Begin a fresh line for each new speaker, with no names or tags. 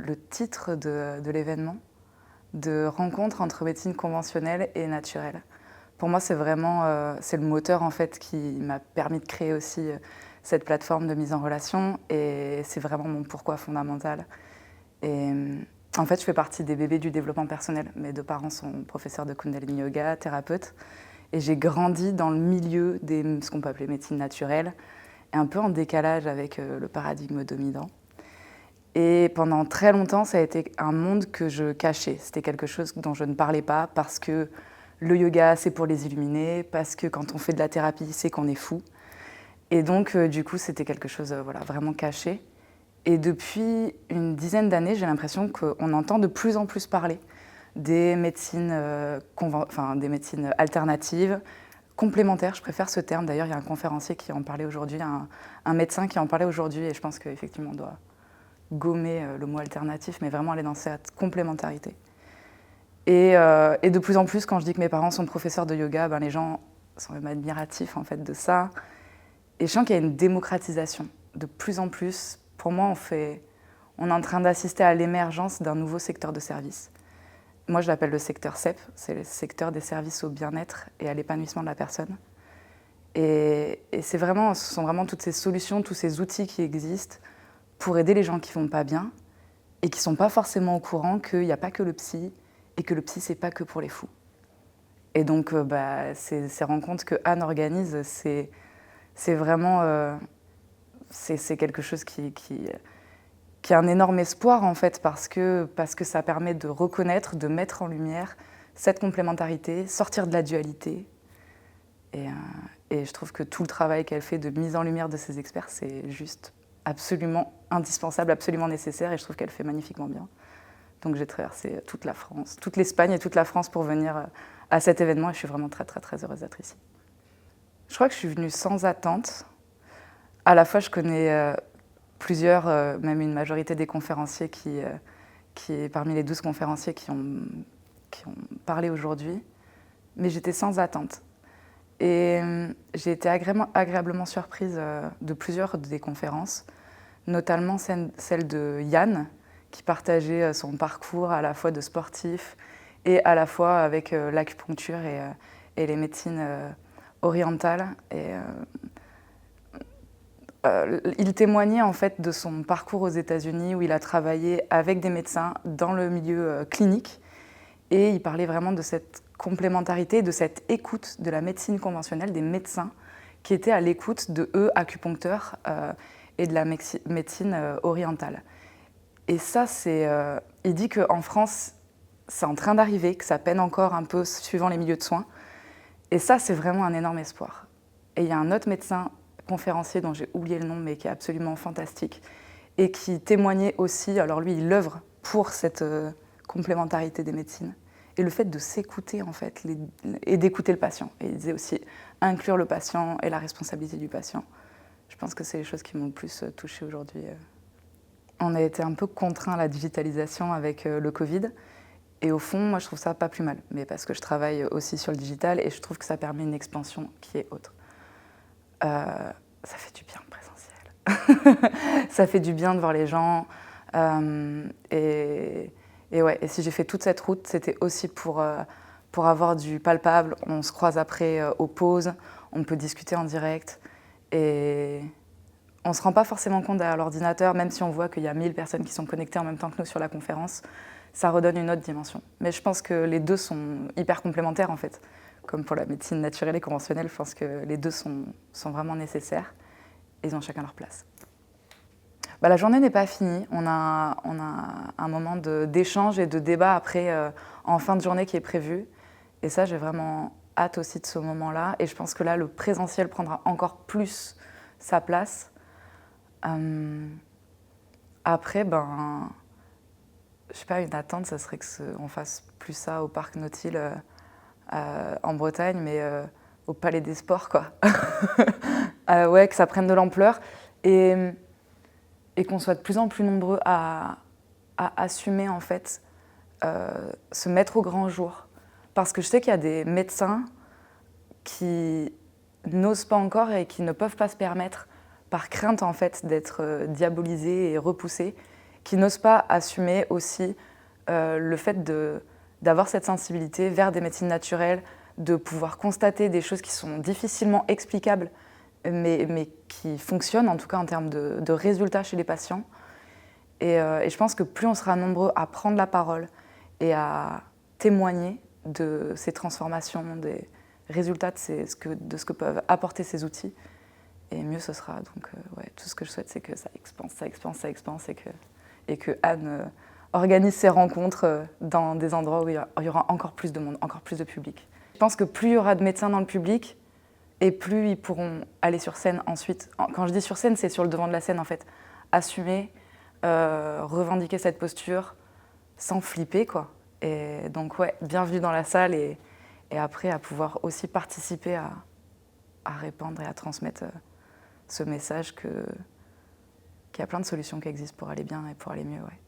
le titre de l'événement, de rencontre entre médecine conventionnelle et naturelle. Pour moi, c'est vraiment c'est le moteur en fait qui m'a permis de créer aussi cette plateforme de mise en relation et c'est vraiment mon pourquoi fondamental. Et en fait, je fais partie des bébés du développement personnel. Mes deux parents sont professeurs de Kundalini Yoga, thérapeutes. Et j'ai grandi dans le milieu de ce qu'on peut appeler médecine naturelle, et un peu en décalage avec le paradigme dominant. Et pendant très longtemps, ça a été un monde que je cachais. C'était quelque chose dont je ne parlais pas parce que le yoga, c'est pour les illuminés, parce que quand on fait de la thérapie, c'est qu'on est fou. Et donc, du coup, c'était quelque chose voilà, vraiment caché. Et depuis une dizaine d'années, j'ai l'impression qu'on entend de plus en plus parler des médecines, des médecines alternatives, complémentaires. Je préfère ce terme. D'ailleurs, il y a un conférencier qui en parlait aujourd'hui, un médecin qui en parlait aujourd'hui. Et je pense qu'effectivement, on doit gommer le mot alternatif, mais vraiment aller dans cette complémentarité. Et de plus en plus, quand je dis que mes parents sont professeurs de yoga, ben, les gens sont même admiratifs en fait, de ça. Et je sens qu'il y a une démocratisation. De plus en plus, pour moi, on est en train d'assister à l'émergence d'un nouveau secteur de service. Moi, je l'appelle le secteur CEP, c'est le secteur des services au bien-être et à l'épanouissement de la personne. Et ce sont vraiment toutes ces solutions, tous ces outils qui existent pour aider les gens qui ne vont pas bien et qui ne sont pas forcément au courant qu'il n'y a pas que le psy et que le psy, ce n'est pas que pour les fous. Et donc, ces rencontres que Anne organise, c'est vraiment c'est quelque chose qui a un énorme espoir en fait parce que ça permet de reconnaître, de mettre en lumière cette complémentarité, sortir de la dualité. Et je trouve que tout le travail qu'elle fait de mise en lumière de ces experts, c'est juste absolument indispensable, absolument nécessaire et je trouve qu'elle fait magnifiquement bien. Donc j'ai traversé toute la France, toute l'Espagne et toute la France pour venir à cet événement et je suis vraiment très très très heureuse d'être ici. Je crois que je suis venue sans attente. À la fois, je connais plusieurs, même une majorité des conférenciers qui est parmi les 12 conférenciers qui ont parlé aujourd'hui, mais j'étais sans attente. Et j'ai été agréablement surprise de plusieurs des conférences, notamment celle de Yann, qui partageait son parcours à la fois de sportif et à la fois avec l'acupuncture et les médecines orientales. Il témoignait en fait de son parcours aux États-Unis où il a travaillé avec des médecins dans le milieu clinique et il parlait vraiment de cette complémentarité, de cette écoute de la médecine conventionnelle, des médecins qui étaient à l'écoute de eux, acupuncteurs et de la médecine orientale. Et ça, il dit qu'en France, c'est en train d'arriver, que ça peine encore un peu suivant les milieux de soins. Et ça, c'est vraiment un énorme espoir. Et il y a un autre médecin conférencier dont j'ai oublié le nom, mais qui est absolument fantastique, et qui témoignait aussi, alors lui, il œuvre pour cette complémentarité des médecines, et le fait de s'écouter, en fait, et d'écouter le patient. Et il disait aussi inclure le patient et la responsabilité du patient. Je pense que c'est les choses qui m'ont le plus touchée aujourd'hui. On a été un peu contraints à la digitalisation avec le Covid, et au fond, moi, je trouve ça pas plus mal, mais parce que je travaille aussi sur le digital, et je trouve que ça permet une expansion qui est autre. Ça fait du bien le présentiel. Ça fait du bien de voir les gens. Et si j'ai fait toute cette route, c'était aussi pour avoir du palpable. On se croise après aux pauses, on peut discuter en direct. Et on ne se rend pas forcément compte derrière l'ordinateur, même si on voit qu'il y a 1000 personnes qui sont connectées en même temps que nous sur la conférence. Ça redonne une autre dimension. Mais je pense que les deux sont hyper complémentaires en fait. Comme pour la médecine naturelle et conventionnelle, je pense que les deux sont vraiment nécessaires et ils ont chacun leur place. La journée n'est pas finie. On a un moment d'échange et de débat après, en fin de journée qui est prévu. Et ça, j'ai vraiment hâte aussi de ce moment-là. Et je pense que là, le présentiel prendra encore plus sa place. Après, je sais pas, une attente, ça serait qu'on fasse plus ça au parc Nautile en Bretagne, mais au Palais des Sports, quoi. Que ça prenne de l'ampleur et qu'on soit de plus en plus nombreux à assumer, en fait, se mettre au grand jour. Parce que je sais qu'il y a des médecins qui n'osent pas encore et qui ne peuvent pas se permettre, par crainte, en fait, d'être diabolisés et repoussés, qui n'osent pas assumer aussi le fait d'avoir cette sensibilité vers des médecines naturelles, de pouvoir constater des choses qui sont difficilement explicables, mais qui fonctionnent, en tout cas en termes de résultats chez les patients. Et je pense que plus on sera nombreux à prendre la parole et à témoigner de ces transformations, des résultats de ce que peuvent apporter ces outils, et mieux ce sera. Donc ouais, tout ce que je souhaite, c'est que ça expanse, et que Anne organise ses rencontres dans des endroits où il y aura encore plus de monde, encore plus de public. Je pense que plus il y aura de médecins dans le public, et plus ils pourront aller sur scène ensuite. Quand je dis sur scène, c'est sur le devant de la scène en fait. Assumer, revendiquer cette posture sans flipper, quoi. Et donc ouais, bienvenue dans la salle, et après à pouvoir aussi participer à répandre et à transmettre ce message qu'il y a plein de solutions qui existent pour aller bien et pour aller mieux. Ouais.